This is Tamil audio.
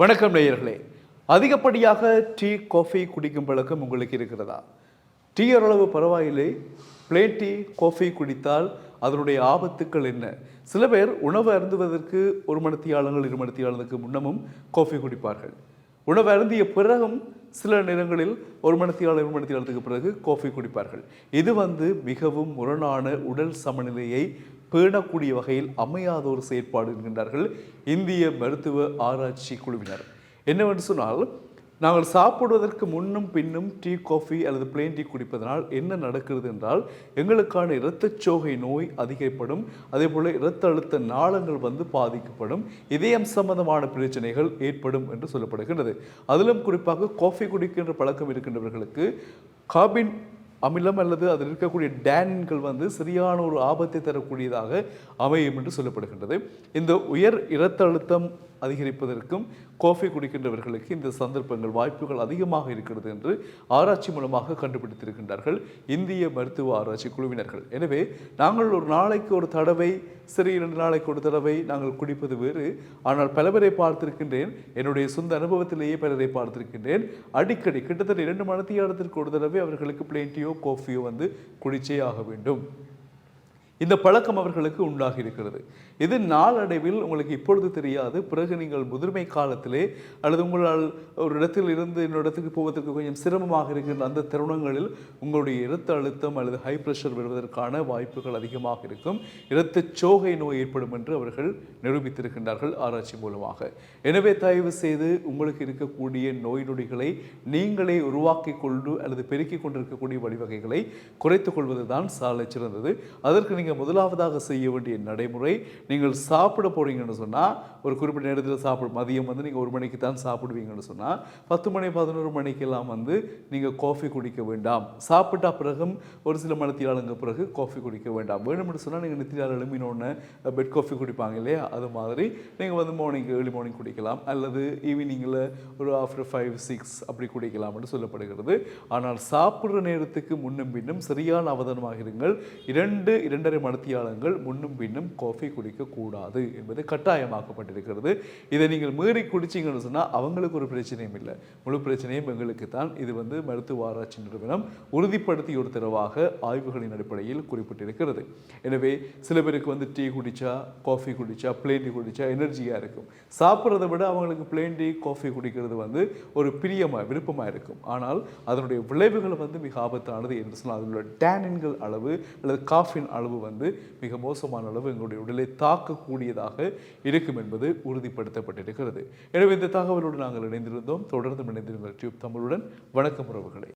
வணக்கம் நேயர்களே. அதிகப்படியாக டீ காஃபி குடிக்கும் பழக்கம் உங்களுக்கு இருக்கிறதா? டீ ஓரளவு பரவாயில்லை, பிளேன் டீ காஃபி குடித்தால் அதனுடைய ஆபத்துக்கள் என்ன? சில பேர் உணவு அருந்துவதற்கு 1 மணித்தியாலங்கள் 2 மணித்தியாலங்களுக்கு முன்னமும் காஃபி குடிப்பார்கள். உணவு அருந்திய பிறகும் சில நேரங்களில் 1 மணித்தியாலம் 2 மணித்தியாலத்துக்கு பிறகு காஃபி குடிப்பார்கள். இது மிகவும் முரணான உடல் சமநிலையை பேணக்கூடிய வகையில் அமையாத ஒரு செயற்பாடு என்கின்றார்கள் இந்திய மருத்துவ ஆராய்ச்சி குழுவினர். என்னவென்று சொன்னால், நாங்கள் சாப்பிடுவதற்கு முன்னும் பின்னும் டீ காஃபி அல்லது பிளேன் டீ குடிப்பதனால் என்ன நடக்கிறது என்றால், எங்களுக்கான இரத்தச்சோகை நோய் அதிகப்படும், அதே போல இரத்த அழுத்த நாளங்கள் பாதிக்கப்படும், இதயம் சம்பந்தமான பிரச்சனைகள் ஏற்படும் என்று சொல்லப்படுகின்றது. அதிலும் குறிப்பாக காஃபி குடிக்கின்ற பழக்கம் இருக்கின்றவர்களுக்கு கார்பின் அமிலம் அல்லது அதில் இருக்கக்கூடிய டேன்கள் சரியான ஒரு ஆபத்தை தரக்கூடியதாக அமையும் என்று சொல்லப்படுகின்றது. இந்த உயர் இரத்த அழுத்தம் அதிகரிப்பதற்கும் காஃபி குடிக்கின்றவர்களுக்கு இந்த சந்தர்ப்பங்கள் வாய்ப்புகள் அதிகமாக இருக்கிறது என்று ஆராய்ச்சி மூலமாக கண்டுபிடித்திருக்கின்றார்கள் இந்திய மருத்துவ ஆராய்ச்சி குழுவினர்கள். எனவே நாங்கள் ஒரு நாளைக்கு ஒரு தடவை, சரி 2 நாளைக்கு ஒரு தடவை நாங்கள் குடிப்பது வேறு. ஆனால் பல பேரை பார்த்திருக்கின்றேன், என்னுடைய சொந்த அனுபவத்திலேயே பலரை பார்த்திருக்கின்றேன். அடிக்கடி கிட்டத்தட்ட 2 மணித்தியாலத்திற்கு ஒரு தடவை அவர்களுக்கு பிளேன் டீயோ காஃபியோ குடிச்சே ஆக வேண்டும். இந்த பழக்கம் அவர்களுக்கு உண்டாகி இருக்கிறது. இது நாளடைவில் உங்களுக்கு இப்பொழுது தெரியாது, பிறகு நீங்கள் முதிர்மை காலத்திலே அல்லது உங்களால் ஒரு இடத்தில் இருந்து இன்னொரு இடத்துக்கு போவதற்கு கொஞ்சம் சிரமமாக இருக்கின்ற அந்த தருணங்களில் உங்களுடைய இரத்த அழுத்தம் அல்லது ஹை பிரஷர் வருவதற்கான வாய்ப்புகள் அதிகமாக இருக்கும். இரத்த சோகை நோய் ஏற்படும் என்று அவர்கள் நிரூபித்திருக்கின்றார்கள் ஆராய்ச்சி மூலமாக. எனவே தயவு செய்து உங்களுக்கு இருக்கக்கூடிய நோய் நொடிகளை நீங்களே உருவாக்கி கொண்டு அல்லது பெருக்கிக் கொண்டிருக்கக்கூடிய வழிவகைகளை குறைத்துக் கொள்வதுதான் சாலை சிறந்தது. அதற்கு நீங்கள் முதலாவதாக செய்ய வேண்டிய நடைமுறை, நீங்கள் சாப்பிட போறீங்கன்னு சொன்னால் ஒரு குறிப்பிட்ட நேரத்தில் மதியம் நீங்கள் 1 மணிக்கு தான் சாப்பிடுவீங்கன்னு சொன்னால் 10 மணி 11 மணிக்கெல்லாம் நீங்கள் காஃபி குடிக்க வேண்டாம். சாப்பிட்டா பிறகும் ஒரு சில மணித்தியாலங்க பிறகு காஃபி குடிக்க வேண்டாம். வேணும்னு சொன்னால் நீங்கள் நித்தியால் எழுப்பினோன்னு பெட் காஃபி குடிப்பாங்க இல்லையா, அது மாதிரி நீங்கள் மார்னிங் ஏர்லி மார்னிங் குடிக்கலாம், அல்லது ஈவினிங்கில் ஒரு ஆஃப்டர் 5 6 அப்படி குடிக்கலாம் என்று சொல்லப்படுகிறது. ஆனால் சாப்பிட்ற நேரத்துக்கு முன்னும் பின்னும் சரியான அவதானமாக இருங்கள். 2-2.5 மணித்தியாலங்கள் முன்னும் பின்னும் காஃபி குடிக்கக்கூடாது என்பது கட்டாயமாக்கப்பட்டிருக்கிறது. இதை நீங்கள் மீறி குடிச்சிங்கன்னு சொன்னால் அவங்களுக்கு ஒரு பிரச்சனையும் இல்லை, முழு பிரச்சனையும் எங்களுக்கு தான். இது மருத்துவ ஆராய்ச்சி நிறுவனம் உறுதிப்படுத்திய ஒரு தரவாக ஆய்வுகளின் அடிப்படையில் குறிப்பிட்டிருக்கிறது. எனவே சில பேருக்கு டீ குடித்தா, காஃபி குடித்தா, பிளேன் டீ குடித்தா எனர்ஜியாக இருக்கும். சாப்பிட்றதை விட அவங்களுக்கு பிளேன் டீ காஃபி குடிக்கிறது ஒரு பிரியமாக விருப்பமாக இருக்கும். ஆனால் அதனுடைய விளைவுகள் மிக ஆபத்தானது என்று சொன்னால் அதில் டேனின்கள் அளவு அல்லது காஃபின் அளவு மிக மோசமான அளவு எங்களுடைய உடலை தாக்கக்கூடியதாக இருக்கும் என்பது உறுதிப்படுத்தப்பட்டிருக்கிறது. எனவே இந்த தகவலோடு நாங்கள் இணைந்திருந்தோம். தொடர்ந்து இணைந்திருங்கள் டியூப் தமிழுடன். வணக்கம் உறவுகளே.